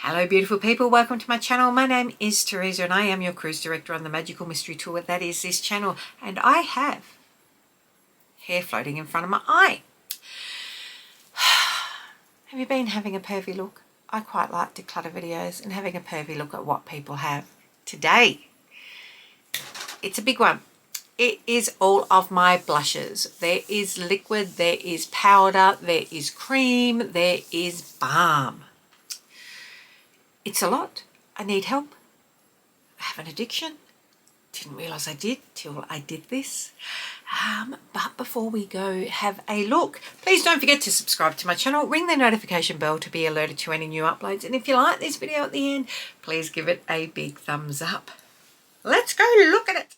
Hello beautiful people, welcome to my channel. My name is Teresa and I am your cruise director on the magical mystery tour that is this channel, and I have hair floating in front of my eye. Have you been having a pervy look? I quite like declutter videos and having a pervy look at what people have. Today, it's a big one. It is all of my blushes. There is liquid, there is powder, there is cream, there is balm. It's a lot. I need help. I have an addiction. Didn't realise I did till I did this. But before we go have a look, please don't forget to subscribe to my channel, ring the notification bell to be alerted to any new uploads, and if you like this video at the end, please give it a big thumbs up. Let's go look at it.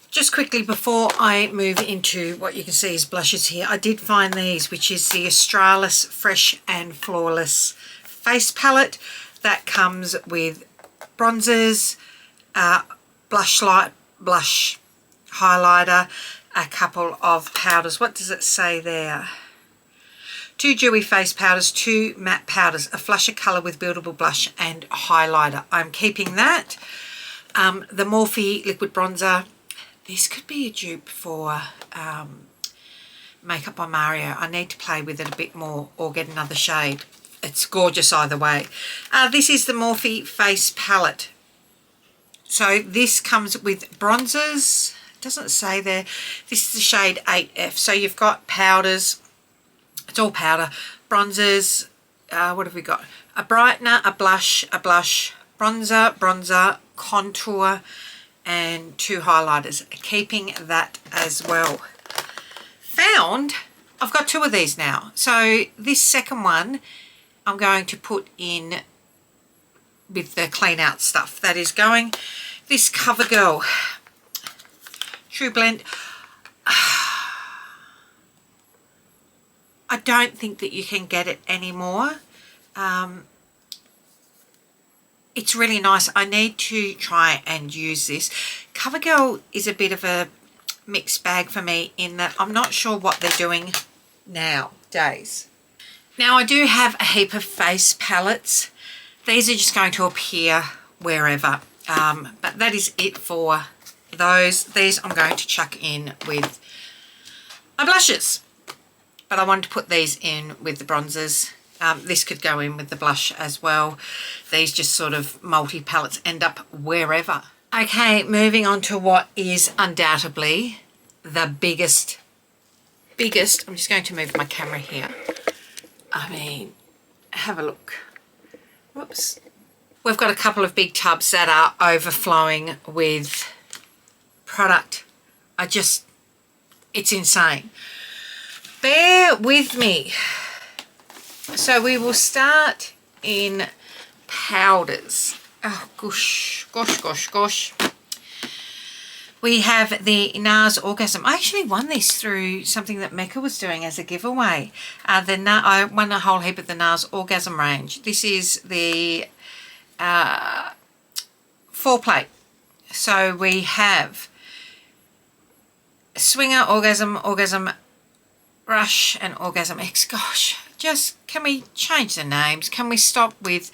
Just quickly before I move into what you can see is blushes here, I did find these, which is the Australis Fresh and Flawless face palette that comes with bronzers, blush light, blush highlighter, a couple of powders. What does it say there? 2 dewy face powders, 2 matte powders, a flusher colour with buildable blush and highlighter. I'm keeping that. The Morphe liquid bronzer. This could be a dupe for Makeup by Mario. I need to play with it a bit more or get another shade. It's gorgeous either way. This is the Morphe face palette. So this comes with bronzers. It doesn't say there. This is the shade 8F. So you've got powders. It's all powder. Bronzers. What have we got? A brightener, a blush, bronzer, contour, and 2 highlighters, keeping that as well. I've got 2 of these now. So this second one I'm going to put in with the clean out stuff that is going. This CoverGirl True Blend. I don't think that you can get it anymore. It's really nice. I need to try and use this. CoverGirl is a bit of a mixed bag for me in that I'm not sure what they're doing nowadays. Now I do have a heap of face palettes. These are just going to appear wherever. But that is it for those. These I'm going to chuck in with my blushes. But I wanted to put these in with the bronzers. This could go in with the blush as well. These just sort of multi-palettes end up wherever. Okay, moving on to what is undoubtedly the biggest, I'm just going to move my camera here. I mean, have a look. Whoops. We've got a couple of big tubs that are overflowing with product. It's insane. Bear with me. So we will start in powders. Oh gosh. We have the NARS Orgasm. I actually won this through something that Mecca was doing as a giveaway. I won a whole heap of the NARS Orgasm range. This is the 4-plate. So we have Swinger, Orgasm Rush and Orgasm X. Gosh. Just, can we change the names? Can we stop with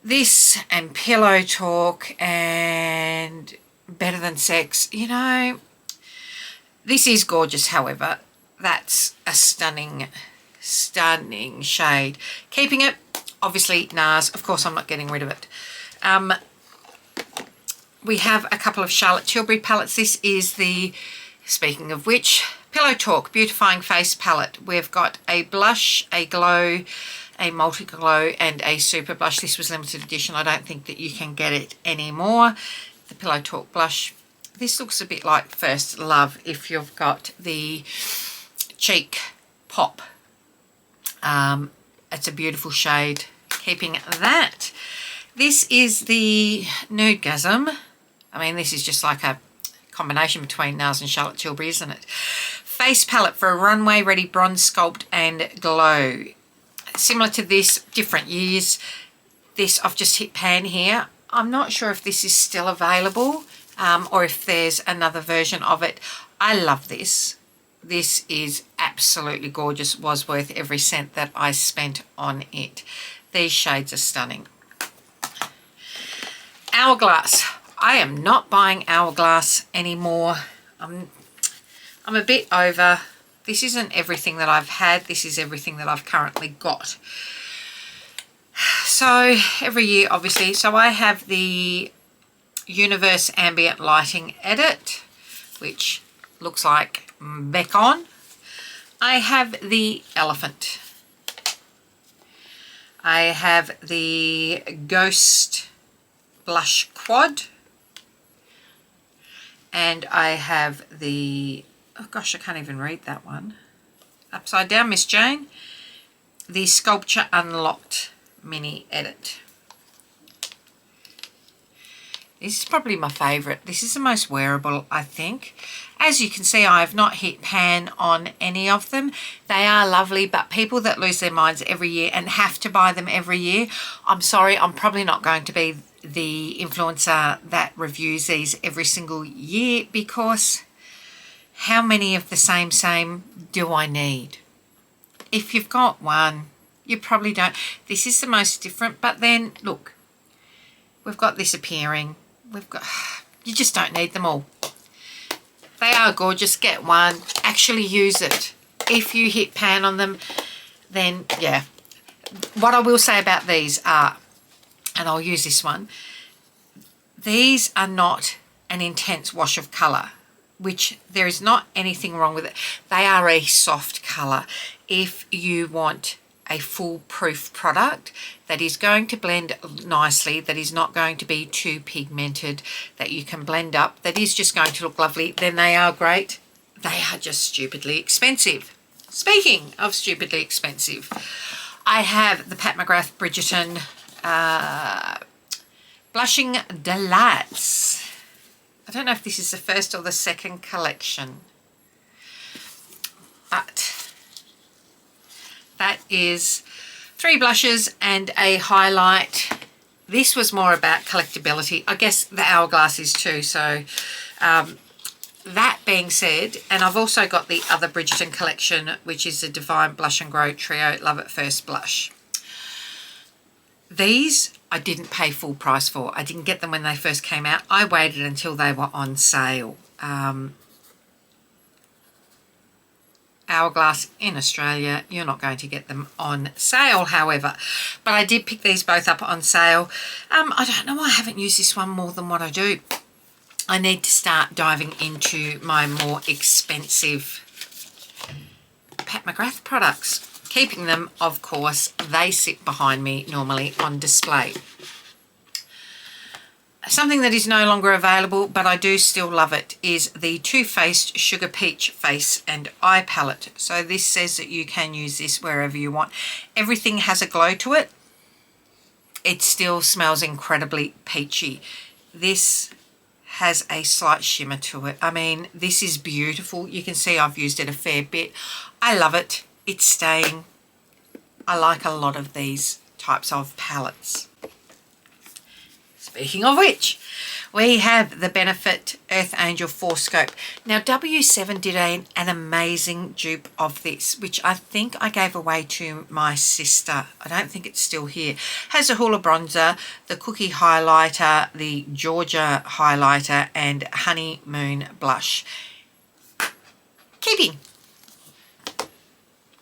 this and Pillow Talk and Better Than Sex? You know, this is gorgeous, however. That's a stunning shade. Keeping it, obviously, NARS. Of course, I'm not getting rid of it. We have a couple of Charlotte Tilbury palettes. This is the, speaking of which, Pillow Talk Beautifying Face Palette. We've got a blush, a glow, a multi-glow and a super blush. This was limited edition. I don't think that you can get it anymore. The Pillow Talk blush. This looks a bit like First Love if you've got the cheek pop. It's a beautiful shade. Keeping that. This is the Nudegasm. I mean, this is just like a combination between NARS and Charlotte Tilbury, isn't it? Face palette for a runway ready bronze sculpt and glow. Similar to this, different years. This, I've just hit pan here. I'm not sure if this is still available or if there's another version of it. I love this. this is absolutely gorgeous. Was worth every cent that I spent on it. These shades are stunning. Hourglass. I am not buying Hourglass anymore. I'm a bit over. This isn't everything that I've had. This is everything that I've currently got. So every year, obviously. So I have the Universe Ambient Lighting Edit, which looks like Becon. I have the Elephant. I have the Ghost Blush Quad. And I have the, oh gosh, I can't even read that one. Upside down, Miss Jane. The Sculpture Unlocked Mini Edit. This is probably my favourite. This is the most wearable, I think. As you can see, I have not hit pan on any of them. They are lovely, but people that lose their minds every year and have to buy them every year, I'm sorry, I'm probably not going to be the influencer that reviews these every single year, because how many of the same do I need? If you've got one, you probably don't. This is the most different, but then look, we've got this appearing. We've got, you just don't need them all. They are gorgeous. Get one, actually use it. If you hit pan on them, then yeah. What I will say about these are, and I'll use this one, these are not an intense wash of colour, which there is not anything wrong with it. They are a soft colour. If you want a foolproof product that is going to blend nicely, that is not going to be too pigmented, that you can blend up, that is just going to look lovely, then they are great. They are just stupidly expensive. Speaking of stupidly expensive, I have the Pat McGrath Bridgerton Blushing Delights. I don't know if this is the first or the second collection, but that is 3 blushes and a highlight. This was more about collectability. I guess the Hourglass is too. So that being said, and I've also got the other Bridgerton collection, which is the Divine Blush and Grow Trio Love at First Blush. These I didn't pay full price for. I didn't get them when they first came out. I waited until they were on sale. Hourglass in Australia, you're not going to get them on sale, however, but I did pick these both up on sale. I don't know why I haven't used this one more than what I do. I need to start diving into my more expensive Pat McGrath products. Keeping them, of course, they sit behind me normally on display. Something that is no longer available, but I do still love it, is the Too Faced Sugar Peach Face and Eye Palette. So this says that you can use this wherever you want. Everything has a glow to it. It still smells incredibly peachy. This has a slight shimmer to it. I mean, this is beautiful. You can see I've used it a fair bit. I love it. It's staying. I like a lot of these types of palettes. Speaking of which, we have the Benefit Earth Angel 4-Scope. Now, W7 did an amazing dupe of this, which I think I gave away to my sister. I don't think it's still here. Has a Hoola Bronzer, the Cookie Highlighter, the Georgia Highlighter, and Honeymoon Blush. Keeping.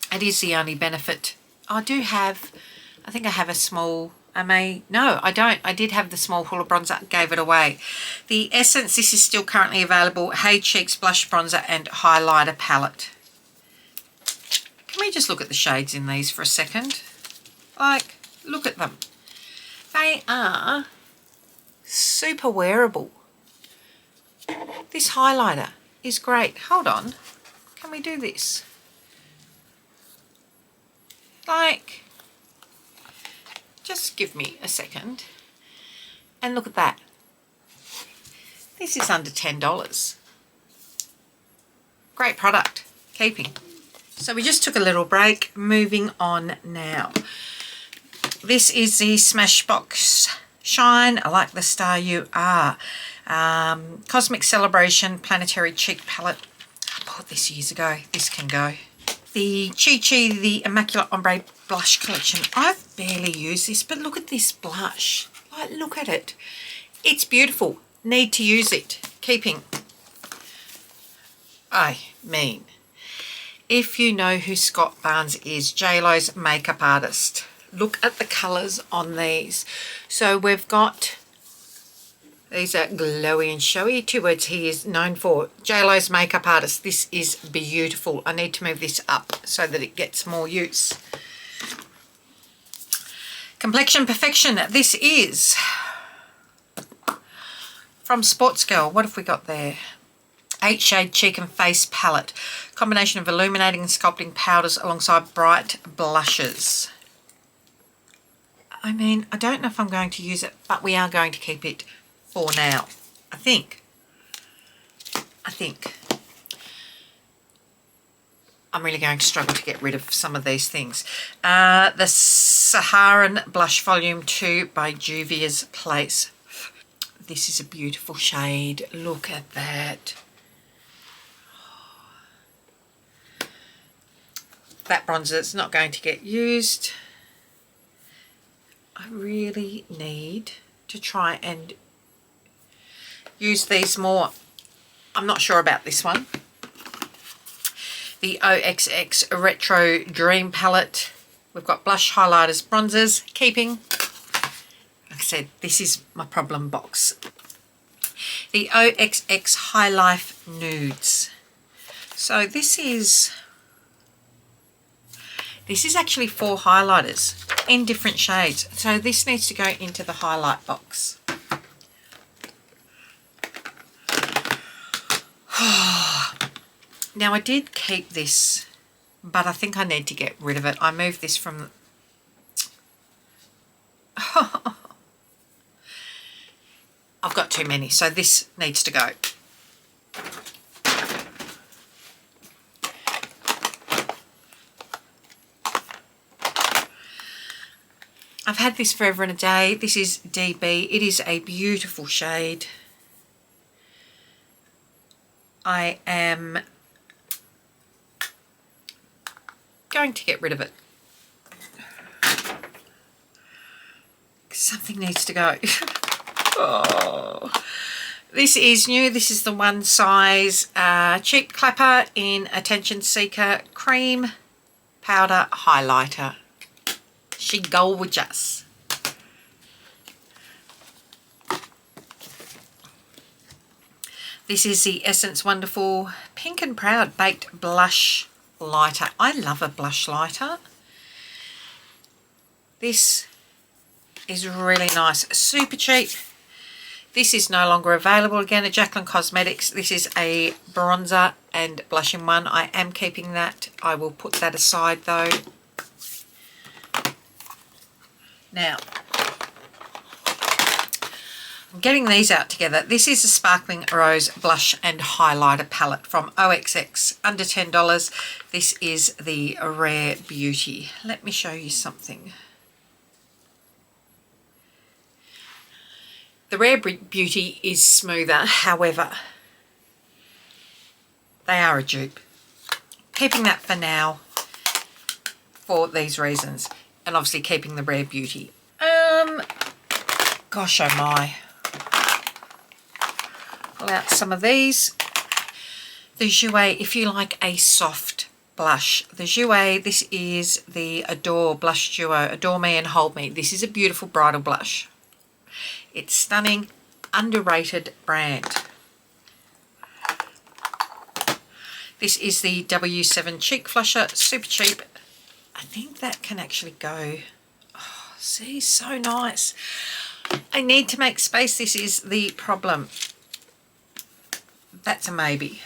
It is the only Benefit. I do have, I think I have a small... no, I don't. I did have the small Hoola Bronzer, gave it away. The Essence, this is still currently available. Hey Cheeks Blush Bronzer and Highlighter Palette. Can we just look at the shades in these for a second? Like, look at them. They are super wearable. This highlighter is great. Hold on. Can we do this? Like... just give me a second and look at that. This is under $10. Great product. Keeping. So we just took a little break. Moving on now. This is the Smashbox Shine I Like the Star You Are. Cosmic Celebration Planetary Cheek Palette. bought this years ago. This can go. The Chi Chi, the Immaculate Ombre Blush Collection. I've barely used this, but look at this blush. Like, look at it. It's beautiful. Need to use it. Keeping. I mean, if you know who Scott Barnes is, JLo's makeup artist, look at the colours on these. So we've got, these are glowy and showy, 2 words he is known for. JLo's makeup artist. This is beautiful. I need to move this up so that it gets more use. Complexion Perfection. This is from Sports Girl. What have we got there? 8 shade cheek and face palette. Combination of illuminating and sculpting powders alongside bright blushes. I mean, I don't know if I'm going to use it, but we are going to keep it for now. I think. I'm really going to struggle to get rid of some of these things. The Saharan Blush Volume 2 by Juvia's Place. This is a beautiful shade. Look at that. That bronzer is not going to get used. I really need to try and use these more. I'm not sure about this one. The OXX Retro Dream Palette. We've got blush, highlighters, bronzers. Keeping. Like I said, this is my problem box. The OXX High Life Nudes. So this is actually 4 highlighters in different shades. So this needs to go into the highlight box. Now I did keep this, but I think I need to get rid of it. I moved this from... I've got too many, so this needs to go. I've had this forever and a day. This is DB. It is a beautiful shade. I am going to get rid of it. Something needs to go. Oh. This is new. This is the one size cheap clapper in Attention Seeker Cream Powder Highlighter. She gorgeous. This is the Essence Wonderful Pink and Proud Baked Blush Lighter. I love a blush lighter. This is really nice. Super cheap. This is no longer available again at Jaclyn Cosmetics. This is a bronzer and blush in one. I am keeping that. I will put that aside though. Now, I'm getting these out together. This is a Sparkling Rose Blush and Highlighter Palette from OXX, under $10. This is the Rare Beauty. Let me show you something. The Rare Beauty is smoother, however, they are a dupe. Keeping that for now for these reasons. And obviously keeping the Rare Beauty. Gosh oh my. Pull out some of these. The Jouer, if you like a soft blush. The Jouer, this is the Adore Blush Duo. Adore Me and Hold Me. This is a beautiful bridal blush. It's stunning, underrated brand. This is the W7 Cheek Flusher, super cheap. I think that can actually go. Oh, see, so nice. I need to make space. This is the problem. That's a maybe.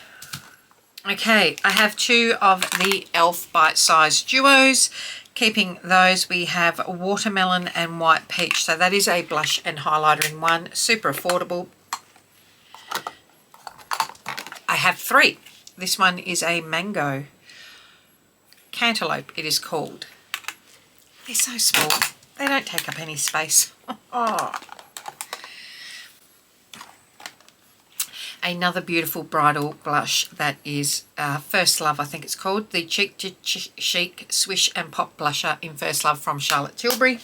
Okay, I have 2 of the e.l.f. bite-sized duos. Keeping those, we have Watermelon and White Peach. So that is a blush and highlighter in one. Super affordable. I have 3. This one is a Mango Cantaloupe, it is called. They're so small. They don't take up any space. Oh. Another beautiful bridal blush that is First Love, I think it's called. The Cheek to Chic Swish and Pop Blusher in First Love from Charlotte Tilbury.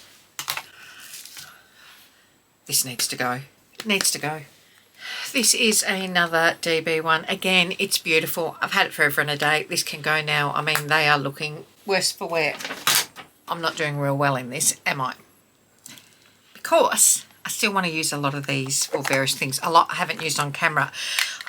This needs to go. It needs to go. This is another DB one. Again, it's beautiful. I've had it forever and a day. This can go now. I mean, they are looking worse for wear. I'm not doing real well in this, am I? Because I still want to use a lot of these for various things. A lot I haven't used on camera.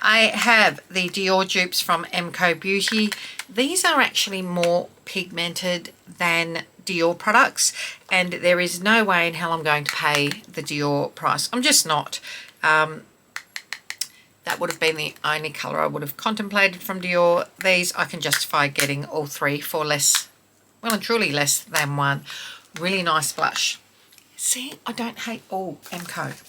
I have the Dior dupes from MCoBeauty. These are actually more pigmented than Dior products, and there is no way in hell I'm going to pay the Dior price. I'm just not. That would have been the only colour I would have contemplated from Dior. These I can justify getting all three for less, well and truly less than one. Really nice blush. See, I don't hate all MCo.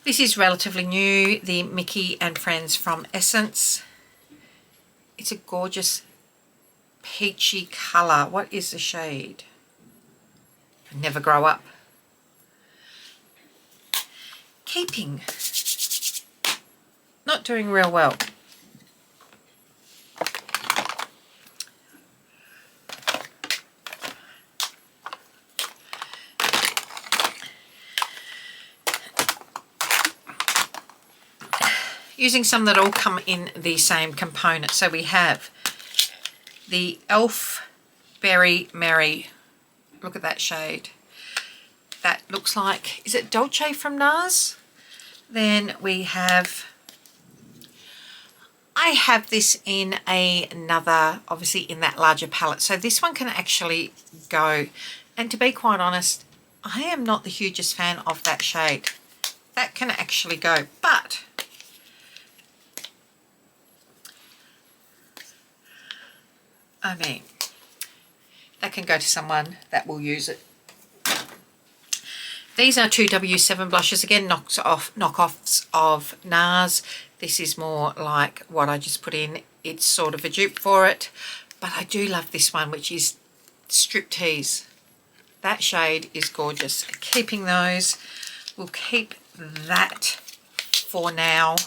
This is relatively new, the Mickey and Friends from Essence. It's a gorgeous peachy colour. What is the shade? Never Grow Up. Keeping. Not doing real well. Using some that all come in the same component. So we have the Elf Berry Merry. Look at that shade. That looks like, is it Dolce from NARS? Then we have, I have this in another, obviously in that larger palette. So this one can actually go. And to be quite honest, I am not the hugest fan of that shade. That can actually go. But I mean, that can go to someone that will use it. These are two W7 blushes, again knockoffs of NARS. This is more like what I just put in. It's sort of a dupe for it, but I do love this one, which is Striptease. That shade is gorgeous. Keeping those, we'll keep that for now.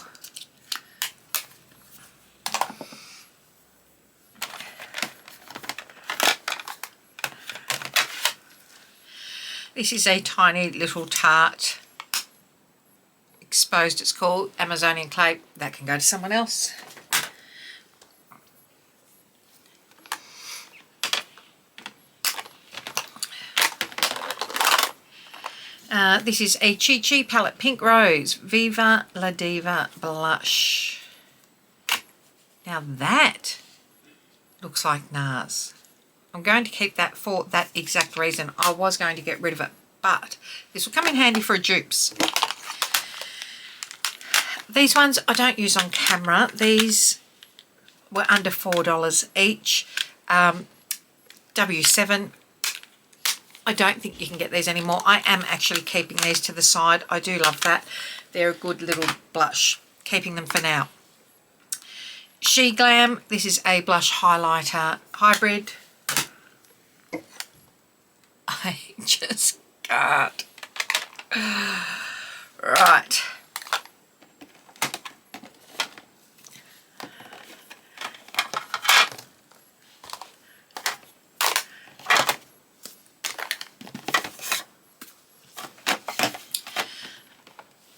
This is a tiny little Tarte Exposed, it's called, Amazonian Clay. That can go to someone else. This is a Chi Chi palette, Pink Rose, Viva La Diva blush. Now that looks like NARS. I'm going to keep that for that exact reason. I was going to get rid of it, but this will come in handy for dupes. These ones I don't use on camera. These were under $4 each. W7. I don't think you can get these anymore. I am actually keeping these to the side. I do love that. They're a good little blush. Keeping them for now. She Glam. This is a blush highlighter hybrid. I just can't. Right.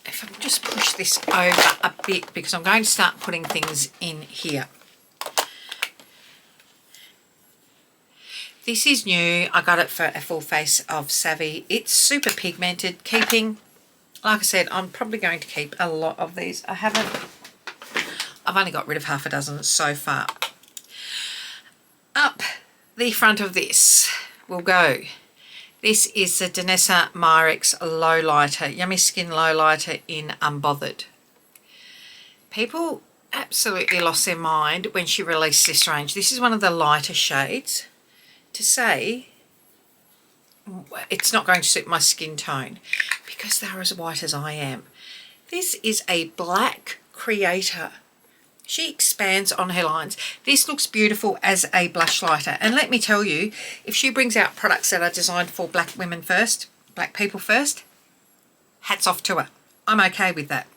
If I just push this over a bit, because I'm going to start putting things in here. This is new. I got it for a full face of Savvy. It's super pigmented. Keeping, like I said, I'm probably going to keep a lot of these. I've only got rid of half a dozen so far. Up the front of this will go. This is the Danessa Myrix Low Lighter, Yummy Skin Low Lighter in Unbothered. People absolutely lost their mind when she released this range. This is one of the lighter shades. To say it's not going to suit my skin tone because they're as white as I am. This is a black creator. She expands on her lines. This looks beautiful as a blush lighter, and let me tell you, if she brings out products that are designed for black women first, black people first, hats off to her. I'm okay with that.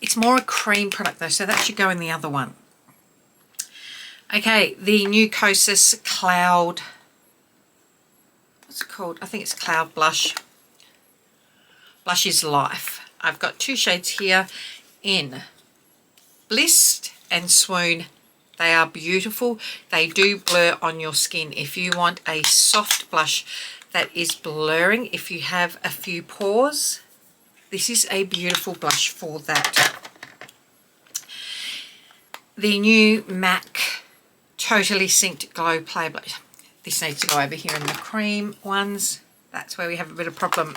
It's more a cream product though, so that should go in the other one. Okay, the new Kosas Cloud, what's it called? I think it's Cloud Blush. Blush is Life. I've got 2 shades here in Bliss and Swoon. They are beautiful. They do blur on your skin. If you want a soft blush that is blurring, if you have a few pores, this is a beautiful blush for that. The new MAC Totally Synced Glow Play Blush. This needs to go over here in the cream ones. That's where we have a bit of problem.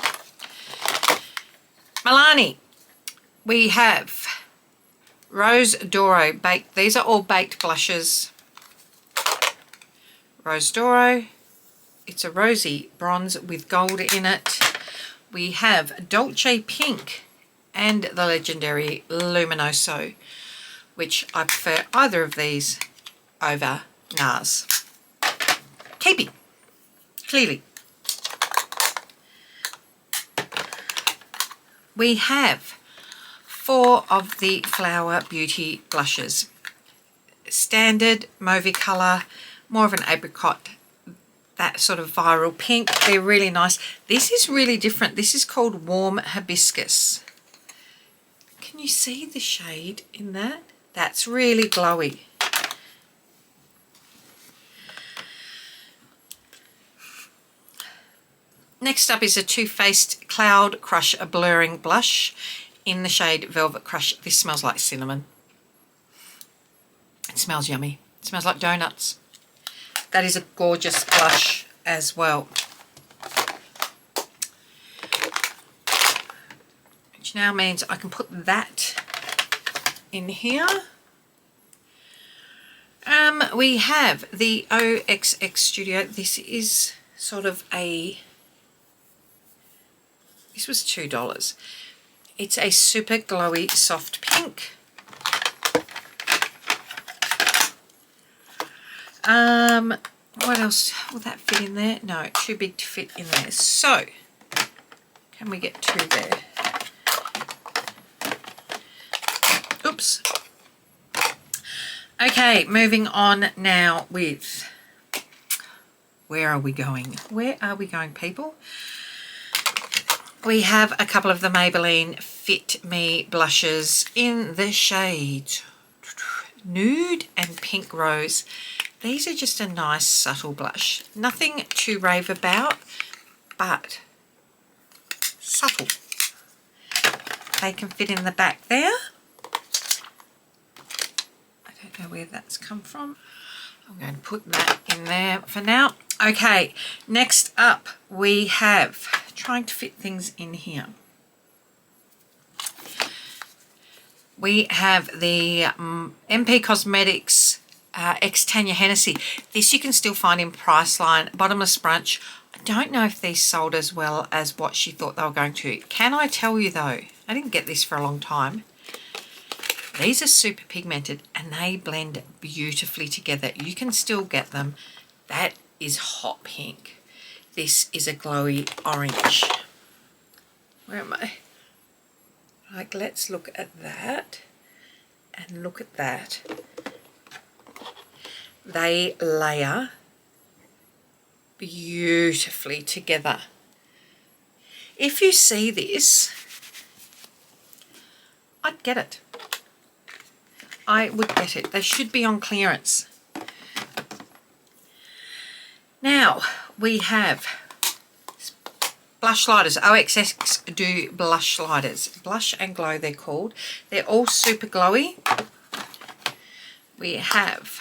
Milani, we have Rose Doro Baked. These are all baked blushes. Rose Doro. It's a rosy bronze with gold in it. We have Dolce Pink and the legendary Luminoso, which I prefer either of these over NARS. Keeping, clearly. We have 4 of the Flower Beauty blushes. Standard Mauve colour, more of an apricot, that sort of viral pink. They're really nice. This is really different. This is called Warm Hibiscus. Can you see the shade in that? That's really glowy. Next up is a Too Faced Cloud Crush a Blurring Blush in the shade Velvet Crush. This smells like cinnamon. It smells yummy. It smells like donuts. That is a gorgeous blush as well. Which now means I can put that in here. We have the OXX Studio. This is sort of a, this was $2. It's a super glowy soft pink. What else will that fit in there? No, too big to fit in there. So, can we get 2 there? Oops. Okay, moving on now with, where are we going? Where are we going, people? We have a couple of the Maybelline Fit Me blushes in the shades Nude and Pink Rose. These are just a nice subtle blush. Nothing to rave about, but subtle. They can fit in the back there. I don't know where that's come from. I'm going to put that in there for now. Okay, next up we have, trying to fit things in here. We have the MP Cosmetics X Tanya Hennessy. This you can still find in Priceline, Bottomless Brunch. I don't know if these sold as well as what she thought they were going to. Can I tell you though, I didn't get this for a long time. These are super pigmented and they blend beautifully together. You can still get them. That is hot pink. This is a glowy orange. Where am I? Like, let's look at that and look at that. They layer beautifully together. If you see this, I'd get it. I would get it. They should be on clearance. Now we have blush lighters. OXX do blush lighters. Blush and Glow they're called. They're all super glowy. We have,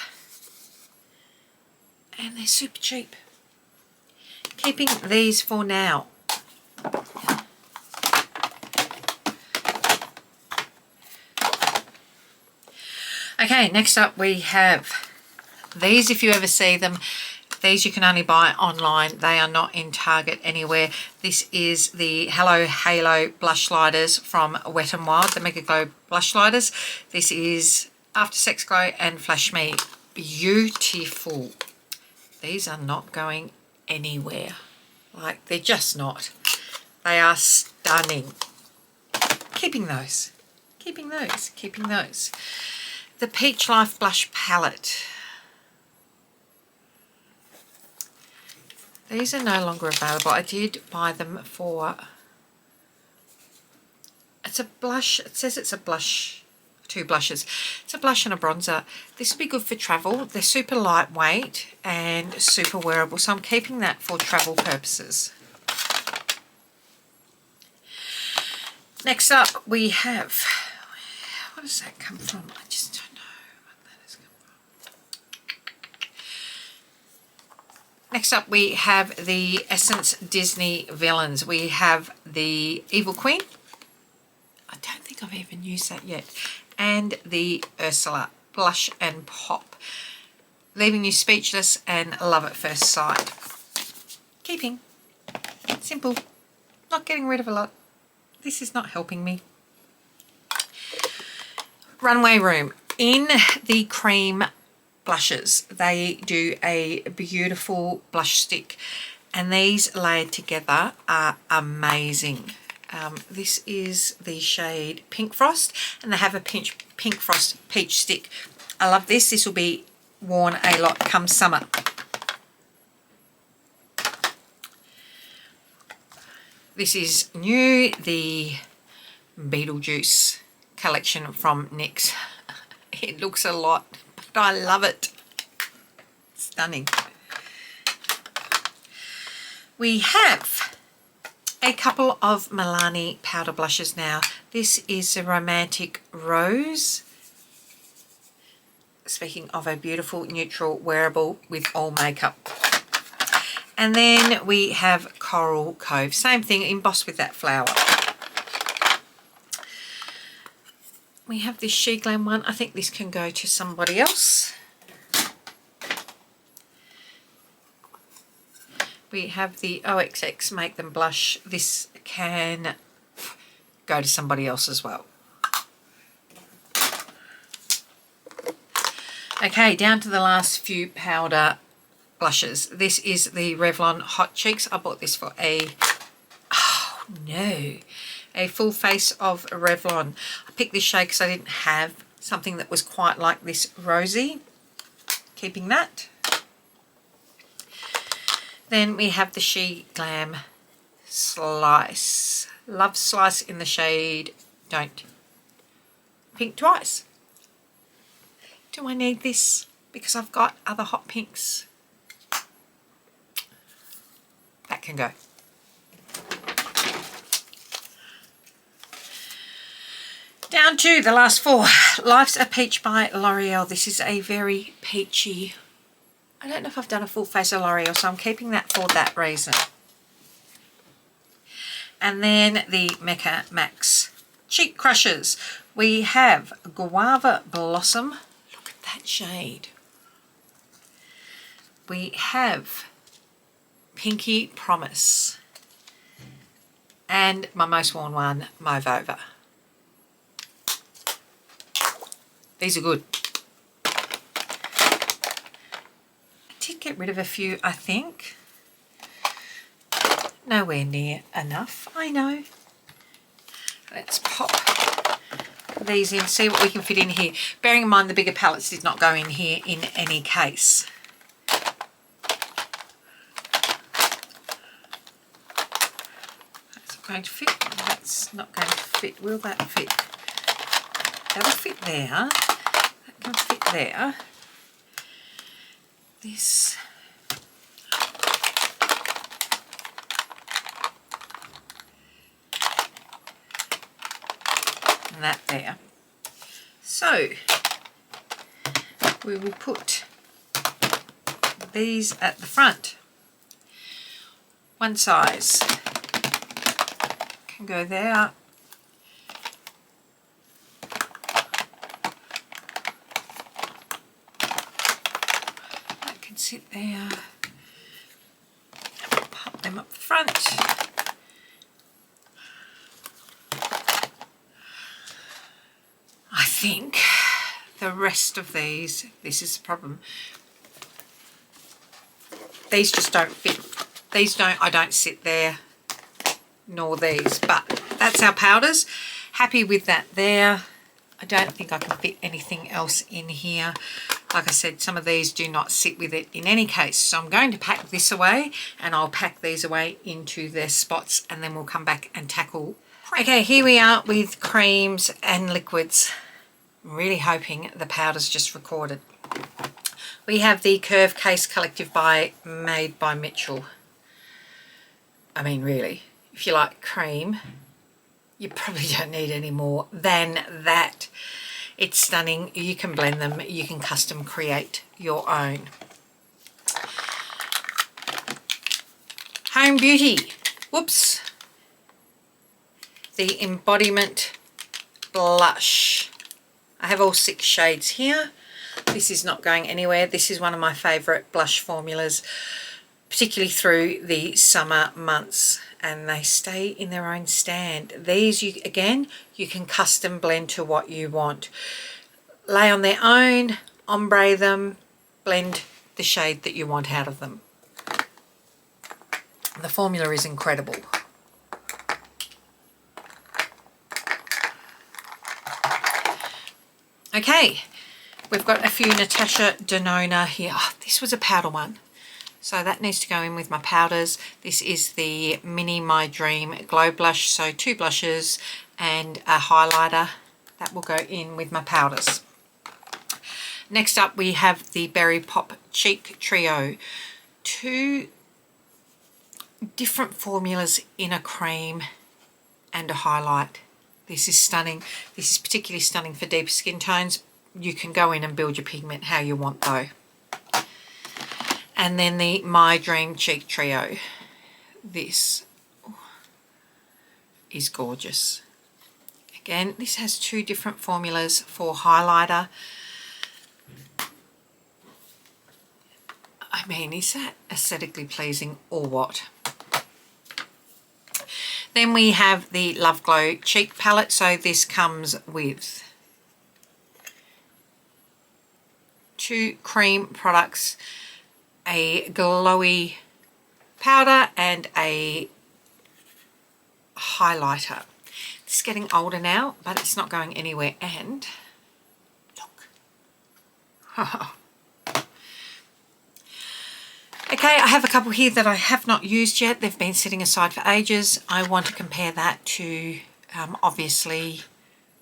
and they're super cheap. Keeping these for now. Okay, next up we have these. If you ever see them, these you can only buy online. They are not in Target anywhere. This is the Hello Halo blush lighters from Wet n Wild, the Mega Glow blush lighters. This is After Sex Glow and Flash Me. Beautiful. These are not going anywhere. Like, they're just not. They are stunning. keeping those. Keeping those. Keeping those. The Peach Life Blush Palette. These are no longer available. I did buy them for... It's a blush. It says it's a blush. 2 blushes. It's a blush and a bronzer. This would be good for travel. They're super lightweight and super wearable. So I'm keeping that for travel purposes. Next up we have... What does that come from? I just don't know what that has come from. Next up we have the Essence Disney Villains. We have the Evil Queen. I don't think I've even used that yet. And the Ursula Blush and Pop. Leaving you speechless and love at first sight. Keeping. Simple. Not getting rid of a lot. This is not helping me. Runway Room. In the cream blushes, they do a beautiful blush stick. And these layered together are amazing. This is the shade Pink Frost, and they have a Pink Frost peach stick. I love this. This will be worn a lot come summer. This is new, the Beetlejuice collection from NYX. It looks a lot, but I love it. Stunning. We have a couple of Milani powder blushes now. This is a Romantic Rose. Speaking of a beautiful neutral wearable with all makeup. And then we have Coral Cove. Same thing, embossed with that flower. We have this She Glam one. I think this can go to somebody else. We have the OXX Make Them Blush. This can go to somebody else as well. Okay, down to the last few powder blushes. This is the Revlon Hot Cheeks. I bought this for a full face of Revlon. I picked this shade because I didn't have something that was quite like this rosy. Keeping that. Then we have the She Glam Slice. Love Slice in the shade Don't Pink Twice. Do I need this? Because I've got other hot pinks. That can go. Down to the last 4. Life's a Peach by L'Oreal. This is a very peachy... I don't know if I've done a full face of L'Oreal, so I'm keeping that for that reason. And then the Mecca Max Cheek Crushers. We have Guava Blossom. Look at that shade. We have Pinky Promise. And my most worn one, Mauve Over. These are good. Get rid of a few, I think. Nowhere near enough, I know. Let's pop these in, see what we can fit in here. Bearing in mind the bigger palettes did not go in here in any case. That's not going to fit. That's not going to fit. Will that fit? That'll fit there. That can fit there. This and that there. So we will put these at the front. One size can go there. Sit there, pop them up front. I think the rest of these, this is the problem, these just don't fit. These don't, I don't sit there, nor these, but that's our powders. happy with that there. I don't think I can fit anything else in here. Like I said, some of these do not sit with it in any case. So I'm going to pack this away, and I'll pack these away into their spots, and then we'll come back and tackle. Okay, here we are with creams and liquids. I'm really hoping the powder's just recorded. We have the Curve Case Collective made by Mitchell. I mean, really, if you like cream, you probably don't need any more than that. It's stunning. You can blend them. You can custom create your own. Home Beauty. Whoops. The Embodiment Blush. I have all 6 shades here. This is not going anywhere. This is one of my favourite blush formulas, particularly through the summer months, and they stay in their own stand. These, you can custom blend to what you want. Lay on their own, ombre them, blend the shade that you want out of them. The formula is incredible. Okay, we've got a few Natasha Denona here. Oh, this was a powder one, so that needs to go in with my powders. This is the Mini My Dream Glow Blush, so 2 blushes and a highlighter. That will go in with my powders. Next up, we have the Berry Pop Cheek Trio. 2 different formulas in a cream and a highlight. This is stunning. This is particularly stunning for deeper skin tones. You can go in and build your pigment how you want though. And then the My Dream Cheek Trio. This is gorgeous. Again, this has 2 different formulas for highlighter. I mean, is that aesthetically pleasing or what? Then we have the Love Glow Cheek Palette. So this comes with 2 cream products, a glowy powder and a highlighter. It's getting older now, but it's not going anywhere. And look. Okay, I have a couple here that I have not used yet. They've been sitting aside for ages. I want to compare that to obviously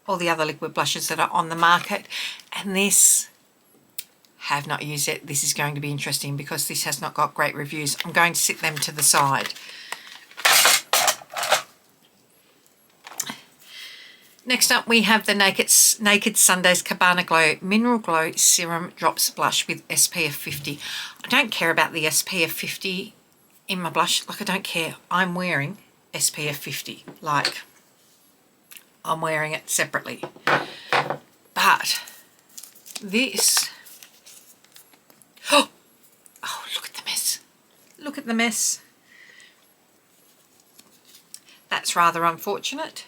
all the other liquid blushes that are on the market. And this, have not used it. This is going to be interesting because this has not got great reviews. I'm going to sit them to the side. Next up, we have the Naked Sundays Cabana Glow Mineral Glow Serum Drops Blush with SPF 50. I don't care about the SPF 50 in my blush. Like, I don't care. I'm wearing SPF 50. Like, I'm wearing it separately. But this... Oh, look at the mess. Look at the mess. That's rather unfortunate.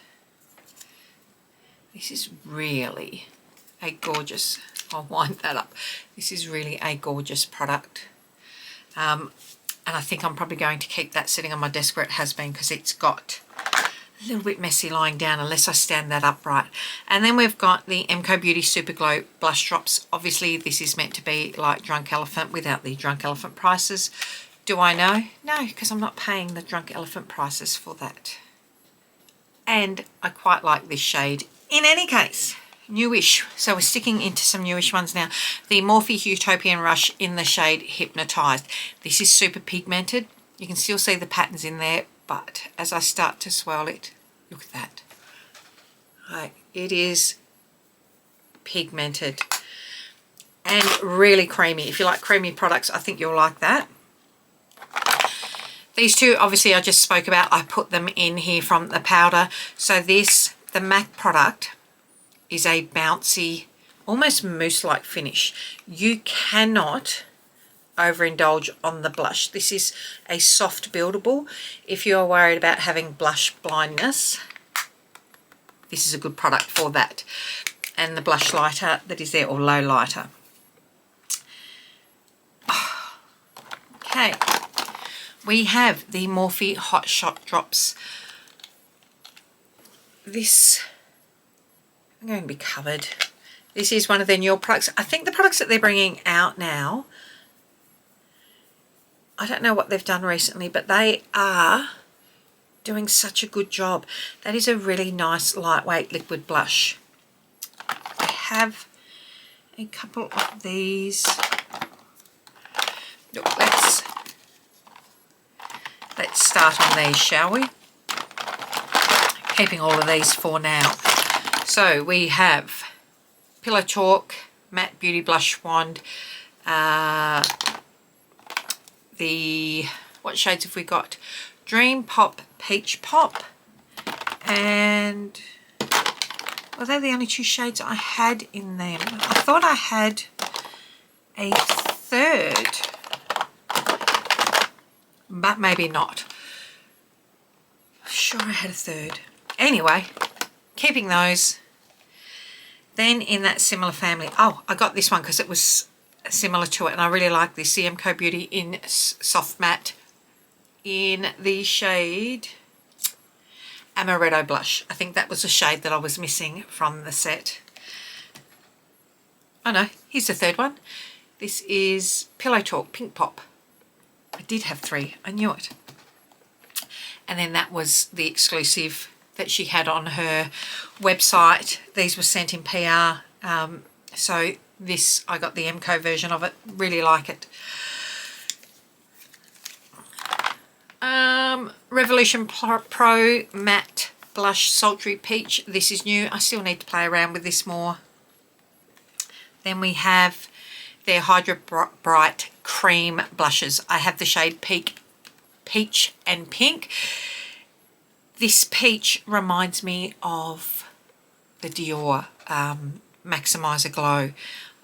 This is really a gorgeous, I'll wind that up. This is really a gorgeous product. And I think I'm probably going to keep that sitting on my desk where it has been because it's got a little bit messy lying down unless I stand that upright. And then we've got the MCoBeauty Super Glow Blush Drops. Obviously this is meant to be like Drunk Elephant without the Drunk Elephant prices. Do I know? No, because I'm not paying the Drunk Elephant prices for that. And I quite like this shade. In any case, newish. So we're sticking into some newish ones now. The Morphe Utopian Rush in the shade Hypnotized. This is super pigmented. You can still see the patterns in there, but as I start to swirl it, look at that. Like, it is pigmented and really creamy. If you like creamy products, I think you'll like that. These 2, obviously, I just spoke about. I put them in here from the powder. So this, the MAC product, is a bouncy, almost mousse-like finish. You cannot overindulge on the blush. This is a soft buildable. If you're worried about having blush blindness, this is a good product for that. And the blush lighter that is there, or low lighter. Okay. We have the Morphe Hot Shot Drops. This I'm going to be covered. This is one of their newer products. I think the products that they're bringing out now, I don't know what they've done recently, but they are doing such a good job. That is a really nice lightweight liquid blush. I have a couple of these. Look, let's start on these, shall we? Keeping all of these for now. So we have Pillow Talk Matte Beauty Blush Wand. What shades have we got? Dream Pop, Peach Pop, and well, they're the only two shades I had in them. I thought I had a third, but maybe not. Sure, I had a third. Anyway, keeping those. Then in that similar family, oh, I got this one because it was similar to it, and I really like this, the MCoBeauty in Soft Matte in the shade Amaretto Blush. I think that was a shade that I was missing from the set. Oh no, here's the third one. This is Pillow Talk Pink Pop. I did have three, I knew it. And then that was the exclusive that she had on her website. These were sent in PR. So this, I got the MCo version of it. Really like it. Revolution Pro Matte Blush Sultry Peach. This is new. I still need to play around with this more. Then we have their Hydra Bright Cream Blushes. I have the shade Peach and Pink. This peach reminds me of the Dior Maximizer Glow.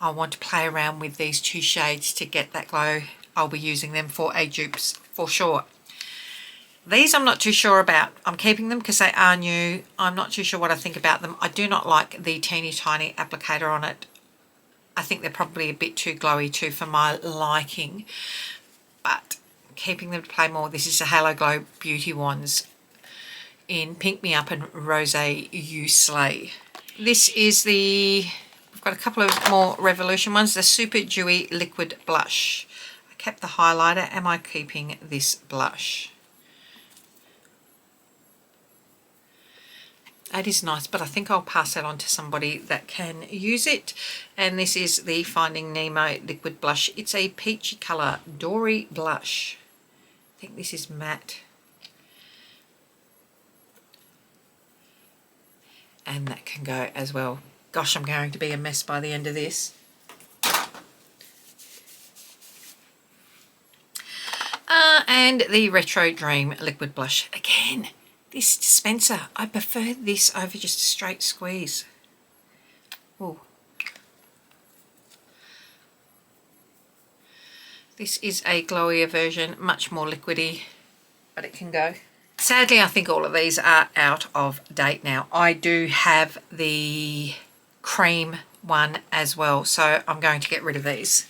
I want to play around with these two shades to get that glow. I'll be using them for a dupes for sure. These I'm not too sure about. I'm keeping them because they are new. I'm not too sure what I think about them. I do not like the teeny tiny applicator on it. I think they're probably a bit too glowy too for my liking. But keeping them to play more. This is the Halo Glow Beauty Wands in Pink Me Up and Rosé You Slay. This is we've got a couple of more Revolution ones. The Super Dewy Liquid Blush. I kept the highlighter. Am I keeping this blush? It is nice, but I think I'll pass that on to somebody that can use it. And this is the Finding Nemo Liquid Blush. It's a peachy colour, Dory Blush. I think this is matte. And that can go as well. Gosh, I'm going to be a mess by the end of this. And the Retro Dream Liquid Blush. Again, this dispenser, I prefer this over just a straight squeeze. Ooh. This is a glowier version, much more liquidy, but it can go. Sadly, I think all of these are out of date now. I do have the cream one as well, so I'm going to get rid of these.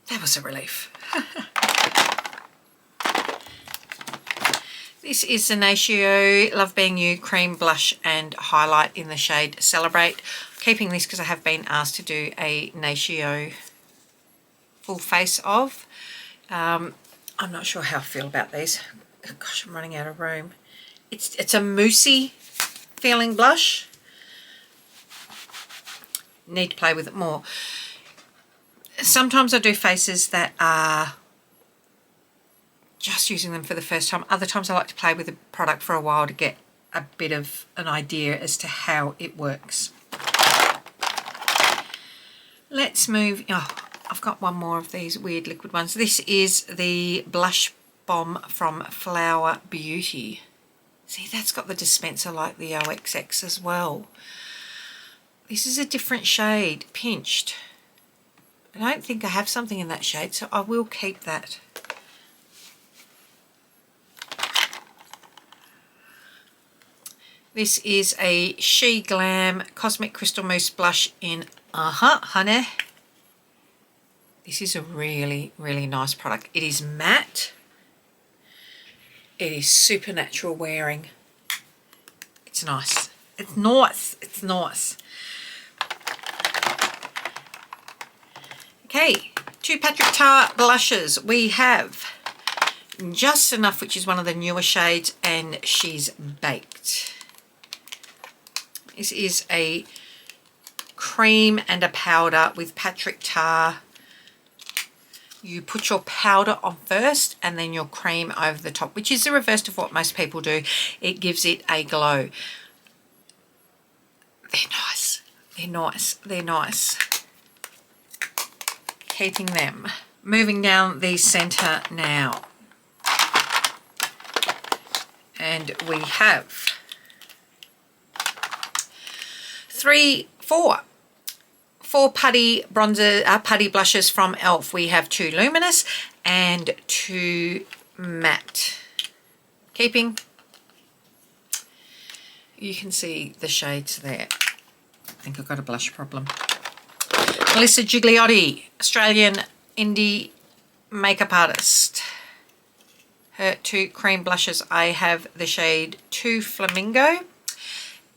That was a relief. This is the Natio Love Being You Cream Blush and Highlight in the shade Celebrate. I'm keeping this because I have been asked to do a Natio full face of. I'm not sure how I feel about these. Gosh, I'm running out of room. It's a moussey feeling blush. Need to play with it more. Sometimes I do faces that are just using them for the first time. Other times I like to play with the product for a while to get a bit of an idea as to how it works. Let's move. Oh, I've got one more of these weird liquid ones. This is the Blush Bomb from Flower Beauty. See, that's got the dispenser like the OXX as well. This is a different shade, Pinched. I don't think I have something in that shade, so I will keep that. This is a She Glam Cosmic Crystal Mousse Blush in Honey. This is a really, really nice product. It is matte. It is supernatural wearing. It's nice. It's nice. It's nice. Okay, 2 Patrick Ta blushes. We have Just Enough, which is one of the newer shades, and She's Baked. This is a cream and a powder with Patrick Ta. You put your powder on first and then your cream over the top, which is the reverse of what most people do. It gives it a glow. They're nice. They're nice. They're nice. Keeping them. Moving down the centre now. And we have 4 putty bronzer, putty blushes from e.l.f. We have 2 luminous and 2 matte. Keeping. You can see the shades there. I think I've got a blush problem. Melissa Gigliotti, Australian indie makeup artist. Her 2 cream blushes. I have the shade 2 Flamingo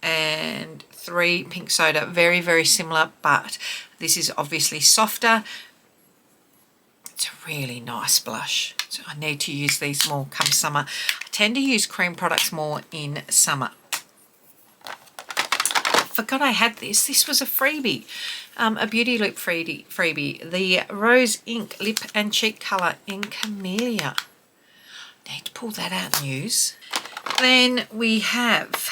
and 3 Pink Soda. Very, very similar, but this is obviously softer. It's a really nice blush. So I need to use these more come summer. I tend to use cream products more in summer. I forgot I had this. This was a freebie. A Beauty Loop freebie. The Rose Ink Lip and Cheek Colour in Camellia. Need to pull that out and use. Then we have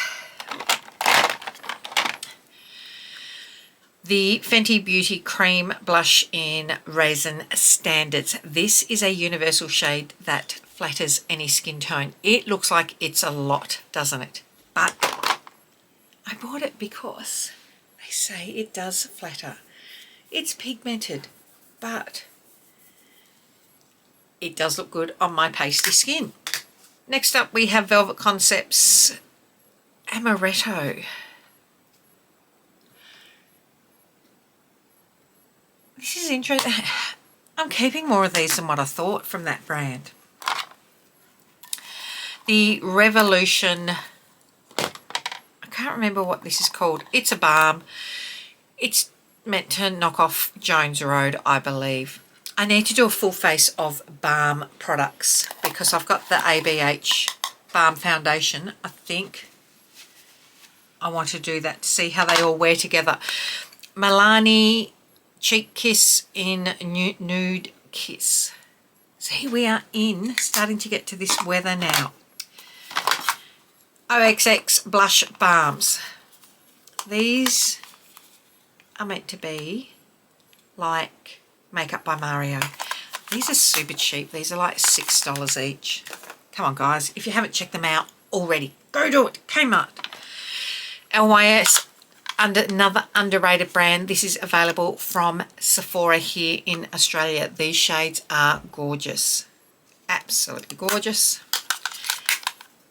the Fenty Beauty Cream Blush in Raisin Standards. This is a universal shade that flatters any skin tone. It looks like it's a lot, doesn't it? But I bought it because they say it does flatter. It's pigmented, but it does look good on my pasty skin. Next up we have Velvet Concepts Amaretto. This is interesting. I'm keeping more of these than what I thought from that brand. The Revolution, I can't remember what this is called. It's a balm. It's meant to knock off Jones Road, I believe. I need to do a full face of balm products because I've got the ABH Balm Foundation. I think I want to do that to see how they all wear together. Milani Cheek Kiss in Nude Kiss. See, we are starting to get to this weather now. OXX Blush Balms. These are meant to be like Makeup by Mario. These are super cheap. These are like $6 each. Come on, guys. If you haven't checked them out already, go do it. Kmart. LYS, another underrated brand. This is available from Sephora here in Australia. These shades are gorgeous. Absolutely gorgeous.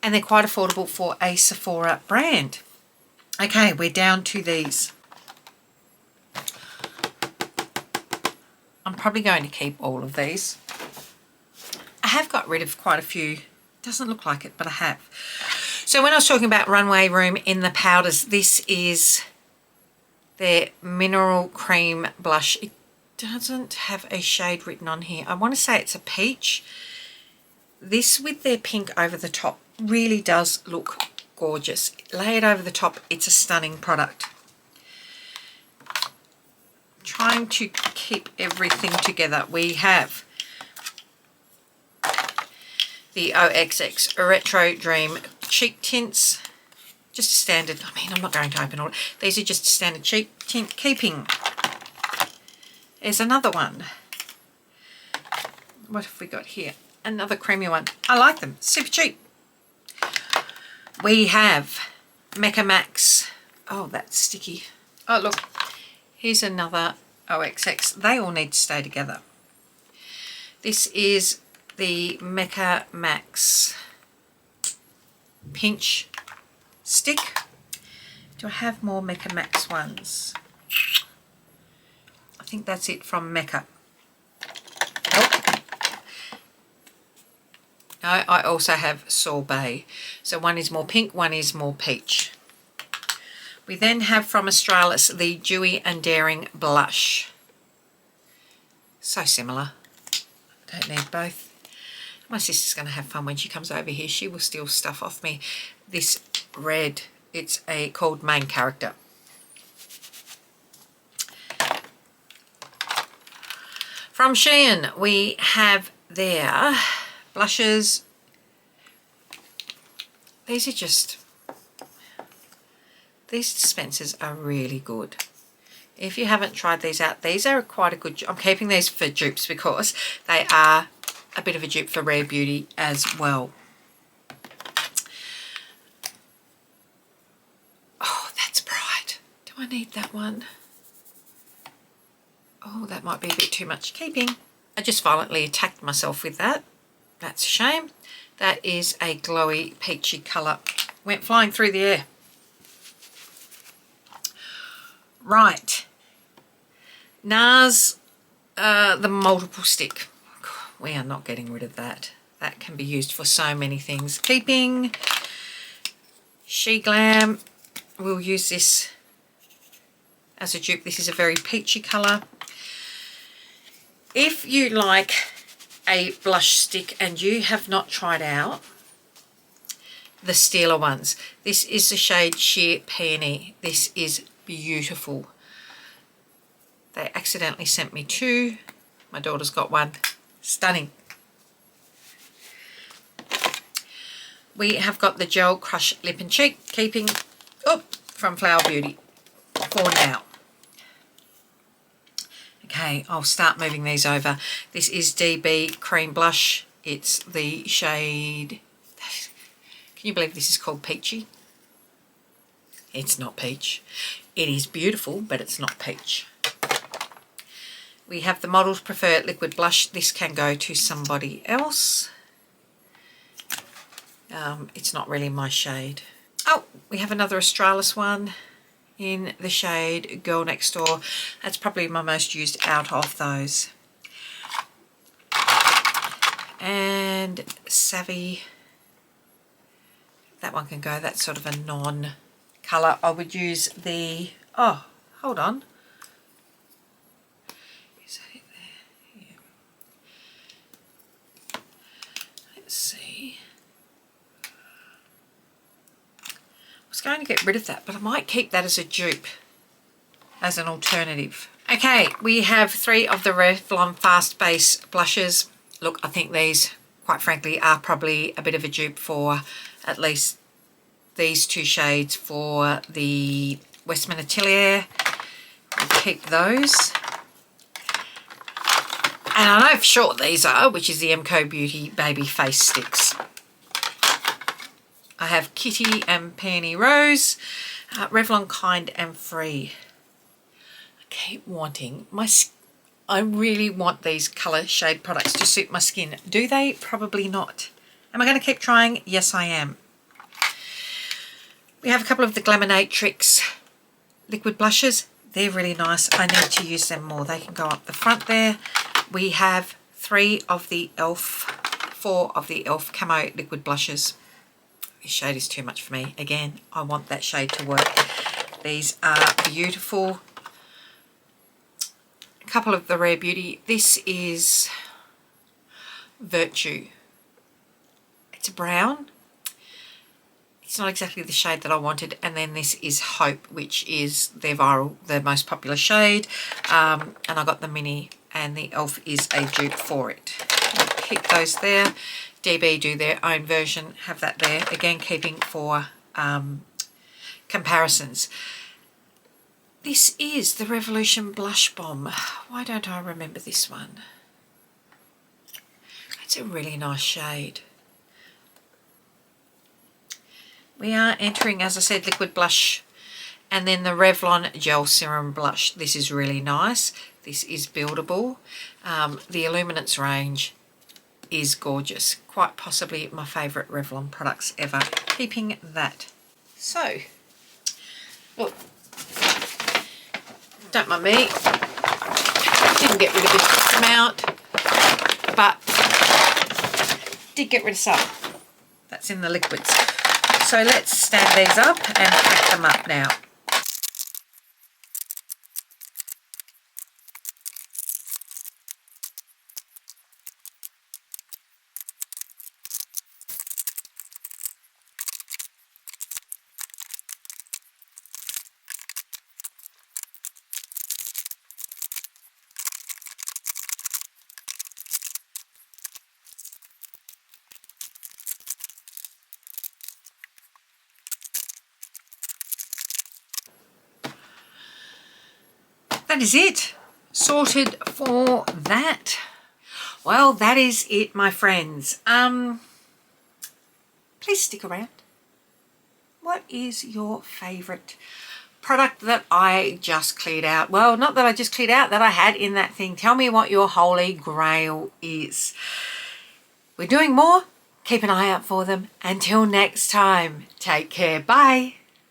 And they're quite affordable for a Sephora brand. Okay, we're down to these. I'm probably going to keep all of these. I have got rid of quite a few. Doesn't look like it, but I have. So when I was talking about Runway Room in the powders, this is their Mineral Cream Blush. It doesn't have a shade written on here. I want to say it's a peach. This with their pink over the top really does look gorgeous. Lay it over the top. It's a stunning product. Trying to keep everything together. We have the OXX Retro Dream Cheek Tints. Just a standard. I mean, I'm not going to open all. These are just a standard cheek tint. Keeping. There's another one. What have we got here? Another creamy one. I like them. Super cheap. We have Mecca Max. Oh, that's sticky. Oh, look. Here's another OXX. They all need to stay together. This is the Mecca Max Pinch Stick. Do I have more Mecca Max ones? I think that's it from Mecca. Oh. I also have sorbet. So one is more pink, one is more peach. We then have from Australis the Dewy and Daring blush. So similar. Don't need both. My sister's going to have fun when she comes over here. She will steal stuff off me. This red, it's called Main Character. From Shein, we have their blushes. These dispensers are really good. If you haven't tried these out, these are quite a good. I'm keeping these for dupes because they are a bit of a dupe for Rare Beauty as well. Oh, that's bright. Do I need that one? Oh, that might be a bit too much keeping. I just violently attacked myself with that. That's a shame. That is a glowy peachy colour. Went flying through the air. Right. NARS, the multiple stick. We are not getting rid of that. That can be used for so many things. Keeping. She Glam. We'll use this as a dupe. This is a very peachy colour. If you like a blush stick and you have not tried out the Stila ones, this is the shade Sheer Peony. This is beautiful. They accidentally sent me two. My daughter's got one. Stunning. We have got the Gel Crush Lip and Cheek, keeping from Flower Beauty for now. Okay, I'll start moving these over. This is DB Cream Blush. It's the shade, can you believe this is called Peachy? It's not peach. It is beautiful, but it's not peach. We have the Models Prefer Liquid Blush. This can go to somebody else. It's not really my shade. Oh, we have another Australis one in the shade Girl Next Door. That's probably my most used out of those. And Savvy, that one can go. That's sort of a non-colour. I would use the, oh, hold on. Is that it there? Yeah. Let's see. I was going to get rid of that, but I might keep that as a dupe, as an alternative. Okay, we have 3 of the Revlon Fast Base blushes. Look, I think these, quite frankly, are probably a bit of a dupe for at least these 2 shades for the Westman Atelier. We'll keep those. And I know for sure these are, which is the MCoBeauty Baby Face Sticks. I have Kitty and Peony Rose, Revlon Kind and Free. I keep wanting I really want these colour shade products to suit my skin. Do they? Probably not. Am I going to keep trying? Yes, I am. We have a couple of the Glaminatrix liquid blushes. They're really nice. I need to use them more. They can go up the front there. We have 4 of the e.l.f. Camo liquid blushes. This shade is too much for me. Again, I want that shade to work. These are beautiful. A couple of the Rare Beauty. This is Virtue. It's a brown. It's not exactly the shade that I wanted. And then this is Hope, which is the most popular shade. And I got the mini, and the e.l.f. is a dupe for it. I'll keep those there. DB do their own version, have that there. Again, keeping for comparisons. This is the Revolution Blush Bomb. Why don't I remember this one? It's a really nice shade. We are entering, as I said, liquid blush, and then the Revlon Gel Serum Blush. This is really nice. This is buildable. The Illuminance range is gorgeous. Quite possibly my favourite Revlon products ever. Keeping that. So, look, don't mind me. Didn't get rid of this amount, but did get rid of some. That's in the liquids. So let's stand these up and pack them up now. That is it. Sorted for that. Well, that is it, my friends. Please stick around. What is your favourite product that I just cleared out? Well, not that I just cleared out, that I had in that thing. Tell me what your holy grail is. We're doing more. Keep an eye out for them. Until next time, take care. Bye.